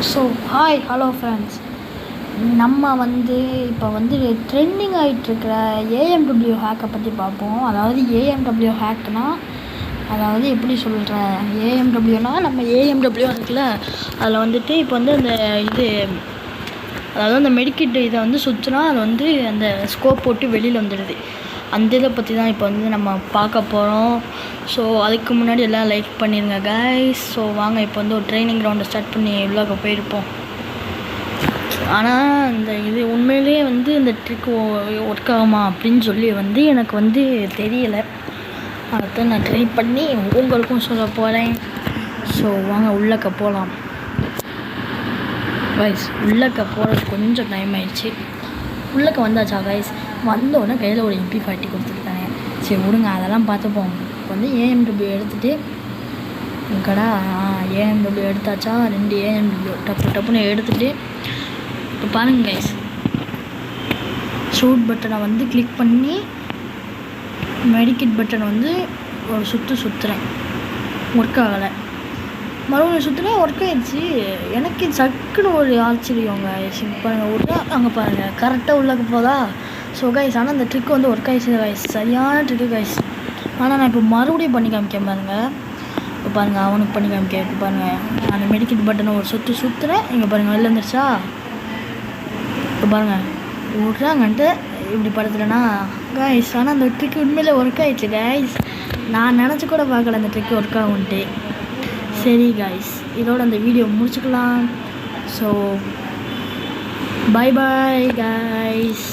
So hi hello friends. நம்ம இப்போ trending ஆகிட்டுருக்கிற AMW ஹேக்கை பற்றி பார்ப்போம். அதாவது ஏஎம்டபிள்யூ ஹேக்னால் எப்படி சொல்கிறேன், ஏஎம்டபிள்யூனால் நம்ம ஏஎம்டபிள்யூ இருக்குல்ல, அதில் இப்போ அந்த அதாவது அந்த மெடிக்கிட் இதை சுற்றினா அது அந்த ஸ்கோப் போட்டு வெளியில் வந்துடுது. அந்த இதை பற்றி தான் இப்போ நம்ம பார்க்க போகிறோம். ஸோ அதுக்கு முன்னாடி எல்லாம் லைக் பண்ணிடுங்க கைஸ். ஸோ வாங்க இப்போ ஒரு ட்ரைனிங் கிரவுண்டை ஸ்டார்ட் பண்ணி உள்ளாக போயிருப்போம். ஆனால் இது உண்மையிலேயே இந்த ட்ரிக் ஒர்க் ஆகுமா அப்படின்னு சொல்லி எனக்கு தெரியலை. அதைத்தான் நான் ட்ரை பண்ணி உங்களுக்கும் சொல்ல போகிறேன். ஸோ வாங்க உள்ளக்க போகலாம் கைஸ். உள்ளக்க போகிறது கொஞ்சம் டைம் ஆயிடுச்சு. உள்ளக்க வந்தாச்சா கைஸ்? வந்தோடனே கையில் ஒரு MP40 கொடுத்துருக்காங்க. சரி விடுங்க, அதெல்லாம் பார்த்துப்போம். இப்போ ஏஎம்டபிள்யூ எடுத்துகிட்டு கடா ஏஎம்டபிள்யூ எடுத்தாச்சா, 2 ஏஎம்டபிள்யூ டப்புன்னு எடுத்துகிட்டு இப்போ பாருங்கள் கைஸ், ஷூட் பட்டனை கிளிக் பண்ணி மெடிக்கிட் பட்டனை ஒரு சுற்றுறேன். ஒர்க் ஆகலை. மறுபடியும் சுற்றுறேன், ஒர்க் ஆகிடுச்சு. எனக்கு சக்குன்னு ஒரு ஆச்சரியம் கைஸ். பாருங்கள், அங்கே பாருங்கள், கரெக்டாக உள்ளக்க போதா. ஸோ கைஸ், ஆனால் அந்த ட்ரிக் ஒர்க் ஆகிடுச்சு கைஸ். சரியான ட்ரிக்கு கைஸ். ஆனால் நான் இப்போ மறுபடியும் பண்ணி காமிக்கேன் பாருங்கள். இப்போ பாருங்கள், அவனுக்கு பண்ணி காமிக்க. இப்போ பாருங்கள், அந்த மெடிக்கிட் பட்டனை ஒரு சுற்றுறேன். இங்கே பாருங்கள், வெளில வந்துருச்சா. இப்போ பாருங்கள், விட்றாங்கன்ட்டு இப்படி படுத்துட்டேன்னா கைஸ். ஆனால் அந்த ட்ரிக் உண்மையிலே ஒர்க் ஆகிடுச்சு கைஸ். நான் நினச்சி கூட பார்க்கல அந்த ட்ரிக் ஒர்க் ஆகும்ன்ட்டு. சரி கைஸ், இதோட அந்த வீடியோ முடிச்சுக்கலாம். So bye bye guys.